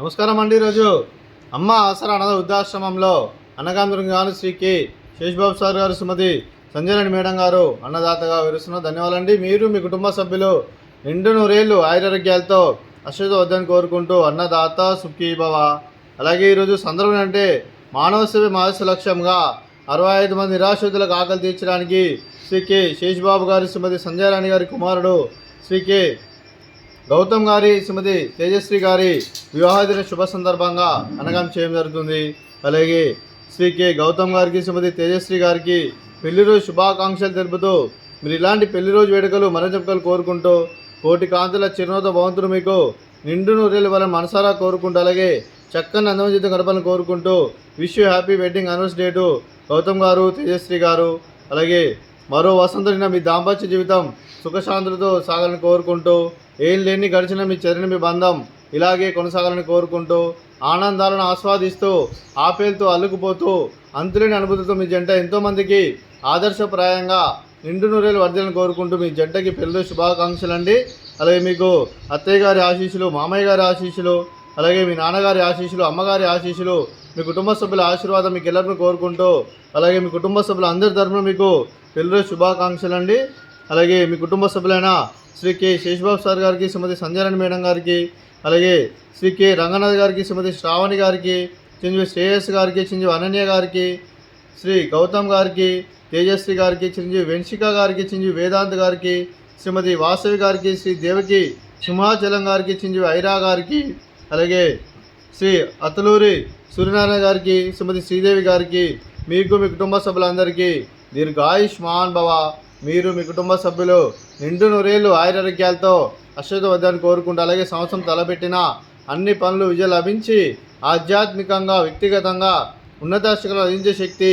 నమస్కారం అండి. ఈరోజు అమ్మ ఆసరా అనాథ వృద్ధాశ్రమంలో అన్నగాంధ్రం శ్రీ కె శేషబాబు సార్ గారు, సుమతి సంజయ్ మేడం గారు అన్నదాతగా వివరిస్తున్న ధన్యవాదాలండి. మీరు మీ కుటుంబ సభ్యులు నిండు నూరేళ్లు ఆయురారోగ్యాలతో అశ్వత వద్దని కోరుకుంటూ అన్నదాత సుఖీ భవ. అలాగే ఈరోజు సందర్భం అంటే మానవ సేవ మహర్షి లక్ష్యంగా 65 మంది నిరాశ్రితులకు ఆకలి తీర్చడానికి శ్రీ కె శేషబాబు గారి, సుమతి సంజయ్ రాణి గారి కుమారుడు శ్రీ కె గౌతమ్ గారి, శ్రీమతి తేజశ్రీ గారి వివాహదిన శుభ సందర్భంగా అనగం చేయడం జరుగుతుంది. అలాగే శ్రీ కె గౌతమ్ గారికి, శ్రీమతి తేజశ్రీ గారికి పెళ్లి రోజు శుభాకాంక్షలు తెలుపుతూ మీరు ఇలాంటి పెళ్లి రోజు వేడుకలు మరచెప్పుకలు కోరుకుంటూ కోటి కాంతుల చిరునవ్వుతో భవంతులు మీకు నిండు నూరేళ్ళు వాళ్ళని మనసారా కోరుకుంటూ, అలాగే చక్కని అందమైన జీవితం గడపాలని కోరుకుంటూ wish you happy wedding anniversary డేటు గౌతమ్ గారు, తేజశ్రీ గారు. అలాగే మరో వసంతుడిన మీ దాంపత్య జీవితం సుఖశాంతులతో సాగాలని కోరుకుంటూ, ఏం లేని గడిచిన మీ చరిని మీ బంధం ఇలాగే కొనసాగాలని కోరుకుంటూ, ఆనందాలను ఆస్వాదిస్తూ ఆపేలతో అల్లుకుపోతూ అంతులేని అనుభూతితో మీ జంట ఎంతోమందికి ఆదర్శప్రాయంగా నిండు నూరేళ్ళు వర్ధలను కోరుకుంటూ మీ జంటకి పెళ్లి శుభాకాంక్షలు అండి. అలాగే మీకు అత్తయ్య గారి ఆశీస్సులు, మామయ్య గారి ఆశీస్సులు, అలాగే మీ నాన్నగారి ఆశీస్సులు, అమ్మగారి ఆశీస్సులు, మీ కుటుంబ సభ్యుల ఆశీర్వాదం మీకు ಎಲ್ಲರನ್ನು కోరుకుంటూ, అలాగే మీ కుటుంబ సభ్యుల అందరి తరఫున మీకు పెళ్లి శుభాకాంక్షలు అండి. అలాగే మీ కుటుంబ సభ్యులైన శ్రీ కె శేషబాబు సార్ గారికి, శ్రీమతి సంజయ్ రాణి మేడం గారికి, అలాగే శ్రీ కె రంగనాథ్ గారికి, శ్రీమతి శ్రావణి గారికి, చిరంజీవి శ్రేయస్ గారికి, చిరంజీవి అనన్య గారికి, శ్రీ గౌతమ్ గారికి, తేజశ్రీ గారికి, చిరంజీవి వెంశిక గారికి, చిరంజీవి వేదాంత్ గారికి, శ్రీమతి వాసవి గారికి, శ్రీ దేవకి సింహాచలం గారికి, చిరంజీవి ఐరా గారికి, అలాగే శ్రీ అతలూరి సూర్యనారాయణ గారికి, శ్రీమతి శ్రీదేవి గారికి, మీకు మీ కుటుంబ సభ్యులందరికీ దీర్ఘాయుష్మాన్ భవ. మీరు మీ కుటుంబ సభ్యులు నిండు నూరేళ్ళు ఆయురారోగ్యాలతో అశ్వత వద్దని కోరుకుంటూ, అలాగే సంవత్సరం తలపెట్టిన అన్ని పనులు విజయం లభించి ఆధ్యాత్మికంగా, వ్యక్తిగతంగా ఉన్నత శిఖరాలు అందించే శక్తి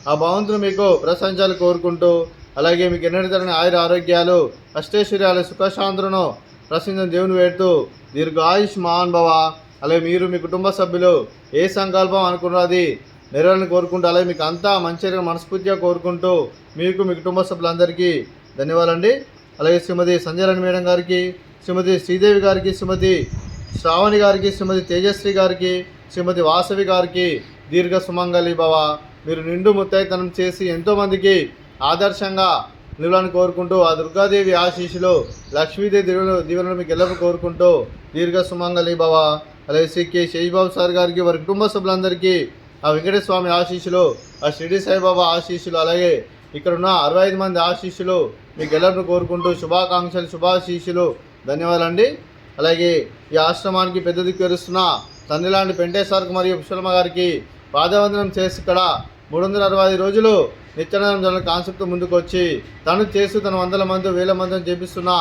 ఆ భగవంతుడు మీకు ప్రశంసాలు కోరుకుంటూ, అలాగే మీకు ఎన్నటి తరని ఆయుర ఆరోగ్యాలు, అష్టైశ్వర్యాలు, సుఖశాంతులను ప్రసిద్ధం దేవుని వేడుతూ దీర్ఘాయుష్మాన్ భవ. అలాగే మీరు మీ కుటుంబ సభ్యులు ఏ సంకల్పం అనుకున్నది నెరవేరాలని కోరుకుంటూ, అలాగే మీకు అంతా మంచిగా మనస్ఫూర్తిగా కోరుకుంటూ మీకు మీ కుటుంబ సభ్యులందరికీ ధన్యవాదాలండి. అలాగే శ్రీమతి సంజయ్ రాణి మేడం గారికి, శ్రీమతి శ్రీదేవి గారికి, శ్రీమతి శ్రావణి గారికి, శ్రీమతి తేజశ్రీ గారికి, శ్రీమతి వాసవి గారికి దీర్ఘ సుమంగళి భవ. మీరు నిండు ముత్తైతనం చేసి ఎంతోమందికి ఆదర్శంగా నిలవాలని కోరుకుంటూ, ఆ దుర్గాదేవి ఆశీస్సులు, లక్ష్మీదేవి దీవెనలు మీకు ఎల్లప్పుడూ కోరుకుంటూ దీర్ఘ సుమంగళి భవ. అలాగే శ్రీ కె శేషబాబు సార్ గారికి, వారి కుటుంబ సభ్యులందరికీ ఆ వెంకటేశ్వర స్వామి ఆశీస్సులు, ఆ షిరిడి సాయిబాబా ఆశీస్సులు, అలాగే ఇక్కడున్న 65 మంది ఆశీస్సులు మీకు ఎల్లరిని కోరుకుంటూ శుభాకాంక్షలు, శుభాశీస్సులు, ధన్యవాదాలండి. అలాగే ఈ ఆశ్రమానికి పెద్ద దిక్కు ఎరుస్తున్న తండ్రిలాంటి వెంకటేశ్వరకు మరియు పుష్పలమ్మ గారికి పాదవందనం చేసి ఇక్కడ 365 రోజులు నిత్యానందం జరగ కాన్సెప్ట్ ముందుకు వచ్చి తను చేస్తూ తన 100 మంది 1000 మందిని చేపిస్తున్న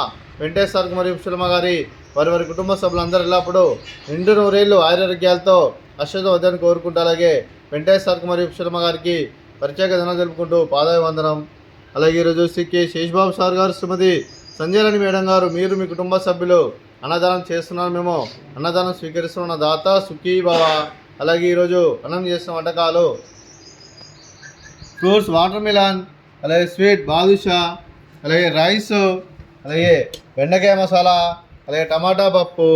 వెంకటేశ్వరకు మరియు పుష్పలమ్మ గారి వారి కుటుంబ సభ్యులందరూ ఎల్లప్పుడూ నిండు నూరేళ్ళు ఆయురారోగ్యాలతో అశ్వత వద్దని కోరుకుంటూ, అలాగే వెంకటేశ్వరకు మరియు పుష్పలమ్మ గారికి ప్రత్యేక ధనం తెలుపుకుంటూ పాదాభివందనం. అలాగే ఈరోజు శ్రీ కె శేషబాబు సార్ గారు, శ్రీమతి సంజయ్ రాణి మేడం గారు, మీరు మీ కుటుంబ సభ్యులు అన్నదానం చేస్తున్నారు. మేము అన్నదానం స్వీకరిస్తున్న దాత సుఖీ భవ. అలాగే ఈరోజు అన్నం చేస్తున్న వంటకాలు ఫ్రూట్స్, వాటర్ మిలాన్, అలాగే స్వీట్ బాదుషా, అలాగే రైస్, అలాగే బెండకాయ మసాలా, అలాగే టమాటా పప్పు,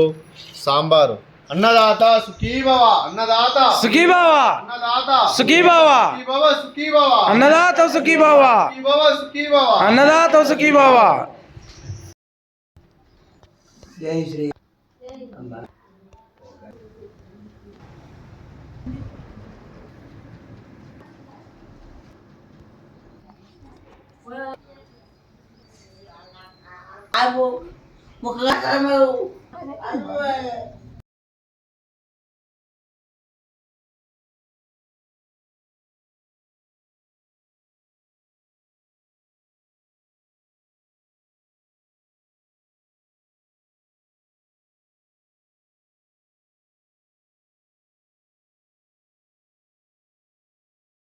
సాంబారు. అన్నదాత సుఖీ భవ, అన్నదాత సుఖీ భవ, అన్నదాత సుఖీ భవ, సుఖీ భవ, అన్నదాత సుఖీ భవ, సుఖీ భవ, అన్నదాత సుఖీ భవ. జై Shri Aku mau ke kamar mau.